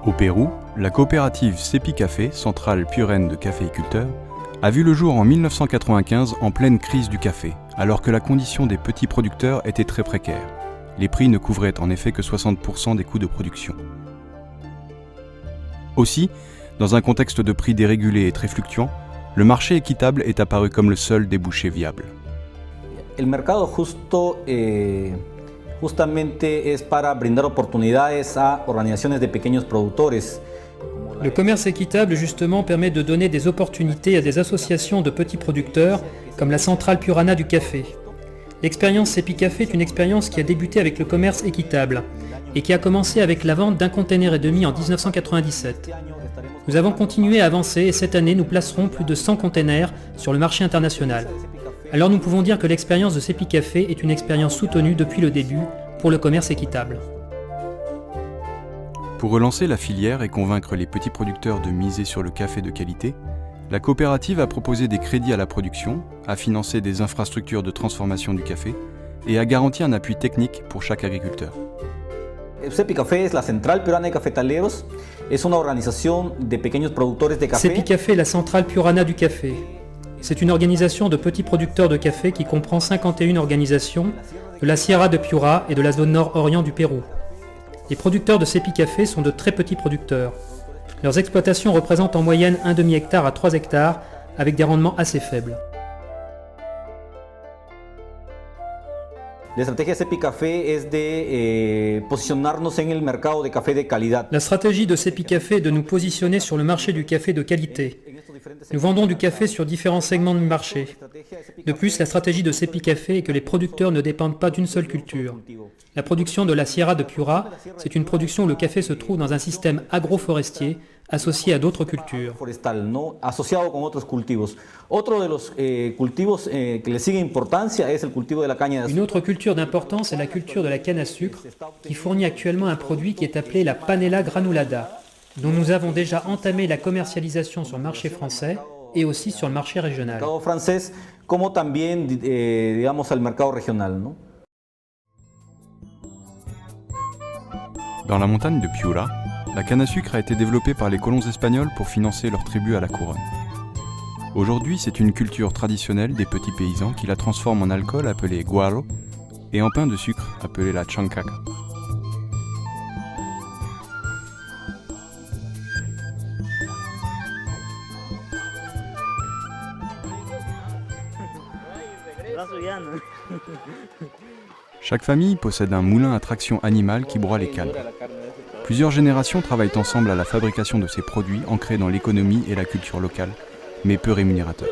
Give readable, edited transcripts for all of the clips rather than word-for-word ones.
Au Pérou, la coopérative Cepi Café, centrale purène de caféiculteurs, a vu le jour en 1995 en pleine crise du café, alors que la condition des petits producteurs était très précaire. Les prix ne couvraient en effet que 60% des coûts de production. Aussi, dans un contexte de prix dérégulé et très fluctuant, le marché équitable est apparu comme le seul débouché viable. El mercado justo justamente es para brindar oportunidades a organizaciones de pequeños productores. Le commerce équitable, justement, permet de donner des opportunités à des associations de petits producteurs, comme la Centrale Piurana du café. L'expérience Cepi Café est une expérience qui a débuté avec le commerce équitable et qui a commencé avec la vente d'1,5 conteneur en 1997. Nous avons continué à avancer et cette année, nous placerons plus de 100 containers sur le marché international. Alors nous pouvons dire que l'expérience de Cepi Café est une expérience soutenue depuis le début pour le commerce équitable. Pour relancer la filière et convaincre les petits producteurs de miser sur le café de qualité, la coopérative a proposé des crédits à la production, a financé des infrastructures de transformation du café et a garanti un appui technique pour chaque agriculteur. Cepi Café es la Central Piurana de Cafetaleros, es una organización de pequeños productores de café. Cepi Café est la Centrale Piurana du café. C'est une organisation de petits producteurs de café qui comprend 51 organisations de la Sierra de Piura et de la zone nord-orient du Pérou. Les producteurs de Cepi Café sont de très petits producteurs. Leurs exploitations représentent en moyenne un demi-hectare à 3 hectares avec des rendements assez faibles. La estrategia de Cepi Café es de posicionarnos en el mercado de café de calidad. La stratégie de Cepi Café est de nous positionner sur le marché du café de qualité. Nous vendons du café sur différents segments du marché. De plus, la stratégie de Cepi Café est que les producteurs ne dépendent pas d'une seule culture. La production de la Sierra de Piura, c'est une production où le café se trouve dans un système agroforestier associé à d'autres cultures. Asociado con otros cultivos. Otro de los cultivos que le sigue importancia es el cultivo de la caña de azúcar. Une autre culture d'importance est la culture de la canne à sucre, qui fournit actuellement un produit qui est appelé la Panela granulada, dont nous avons déjà entamé la commercialisation sur le marché français et aussi sur le marché régional. Français, como también, digamos, al mercado regional, ¿no? Dans la montagne de Piura, la canne à sucre a été développée par les colons espagnols pour financer leur tribut à la couronne. Aujourd'hui, c'est une culture traditionnelle des petits paysans qui la transforment en alcool appelé guaro et en pain de sucre appelé la chancaca. Chaque famille possède un moulin à traction animale qui broie les cannes. Plusieurs générations travaillent ensemble à la fabrication de ces produits ancrés dans l'économie et la culture locale, mais peu rémunérateurs.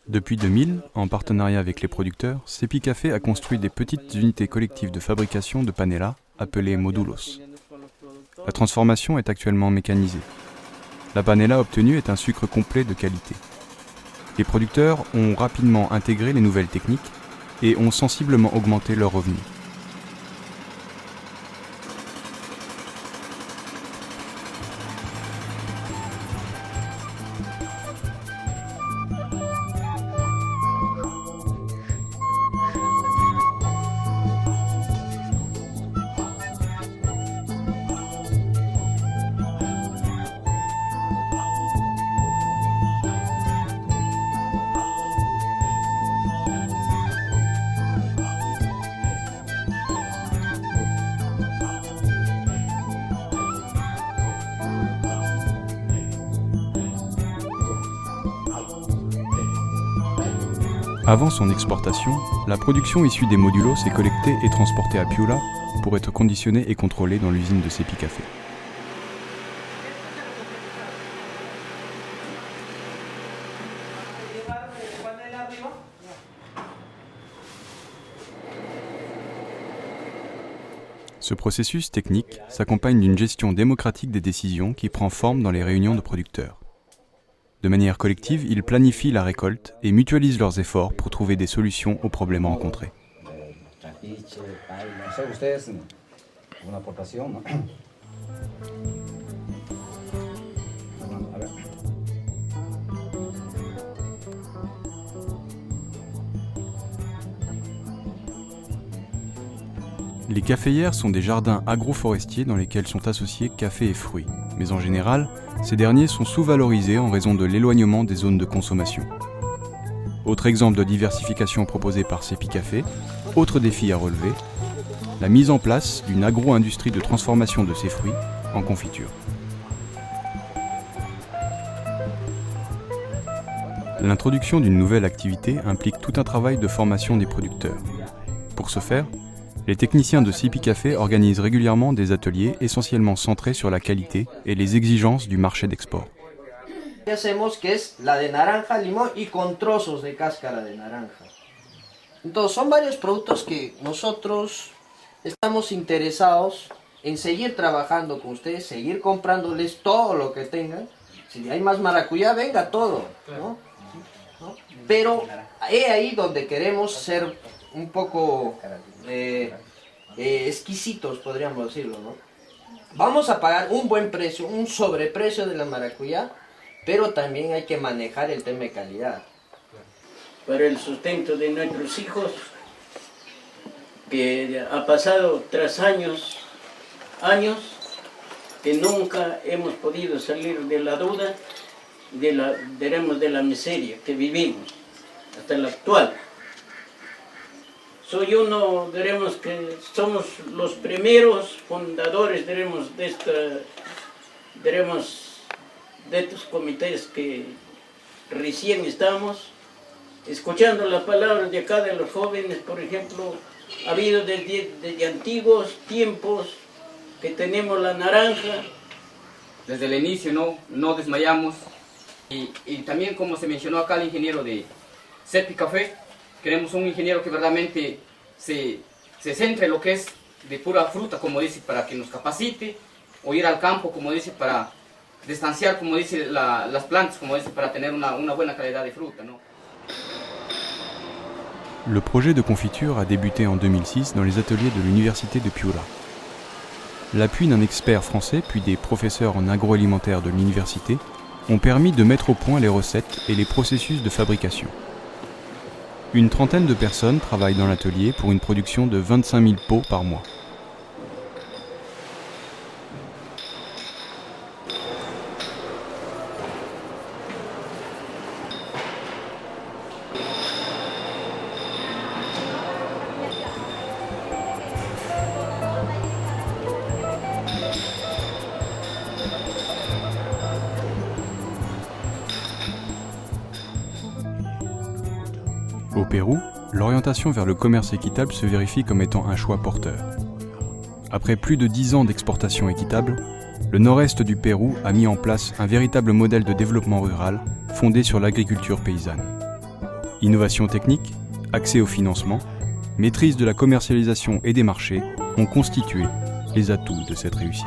Depuis 2000, en partenariat avec les producteurs, Cepi Café a construit des petites unités collectives de fabrication de panela, appelées modulos. La transformation est actuellement mécanisée. La panela obtenue est un sucre complet de qualité. Les producteurs ont rapidement intégré les nouvelles techniques et ont sensiblement augmenté leurs revenus. Avant son exportation, la production issue des modulos est collectée et transportée à Piura pour être conditionnée et contrôlée dans l'usine de Cepi Café. Ce processus technique s'accompagne d'une gestion démocratique des décisions qui prend forme dans les réunions de producteurs. De manière collective, ils planifient la récolte et mutualisent leurs efforts pour trouver des solutions aux problèmes rencontrés. Una aportación, ¿no? A ver. Les caféières sont des jardins agroforestiers dans lesquels sont associés café et fruits. Mais en général, ces derniers sont sous-valorisés en raison de l'éloignement des zones de consommation. Autre exemple de diversification proposée par Cepi Café, autre défi à relever, la mise en place d'une agro-industrie de transformation de ces fruits en confiture. L'introduction d'une nouvelle activité implique tout un travail de formation des producteurs. Pour ce faire, les techniciens de Cepi Café organisent régulièrement des ateliers essentiellement centrés sur la qualité et les exigences du marché d'export. Hacemos que es la de naranja, limón y con trozos de cáscara de naranja. Entonces son varios productos que nosotros estamos interesados en seguir trabajando con ustedes, seguir comprándoles todo lo que tengan. Si hay más maracuyá, venga todo, ¿no? Pero es ahí donde queremos ser un poco exquisitos, podríamos decirlo, ¿no? Vamos a pagar un buen precio, un sobreprecio de la maracuyá, pero también hay que manejar el tema de calidad. Para el sustento de nuestros hijos, que ha pasado tras años que nunca hemos podido salir de la duda, de la miseria que vivimos hasta la actual. Soy uno, diremos que somos los primeros fundadores, diremos, de estos comités que recién estamos, escuchando las palabras de acá de los jóvenes, por ejemplo, ha habido desde antiguos tiempos que tenemos la naranja. Desde el inicio no desmayamos y también, como se mencionó acá, el ingeniero de Cepi Café, queremos un ingeniero que verdaderamente se centre en lo que es de pura fruta, como dice, para que nos capacite, o ir al campo, como dice, para distanciar, como dice, las plantas, como dice, para tener una buena calidad de fruta, ¿no? Le projet de confiture a débuté en 2006 dans les ateliers de l'université de Piura. L'appui d'un expert français puis des professeurs en agroalimentaire de l'université ont permis de mettre au point les recettes et les processus de fabrication. Une trentaine de personnes travaillent dans l'atelier pour une production de 25 000 pots par mois. Au Pérou, l'orientation vers le commerce équitable se vérifie comme étant un choix porteur. Après plus de 10 ans d'exportation équitable, le nord-est du Pérou a mis en place un véritable modèle de développement rural fondé sur l'agriculture paysanne. Innovation technique, accès au financement, maîtrise de la commercialisation et des marchés ont constitué les atouts de cette réussite.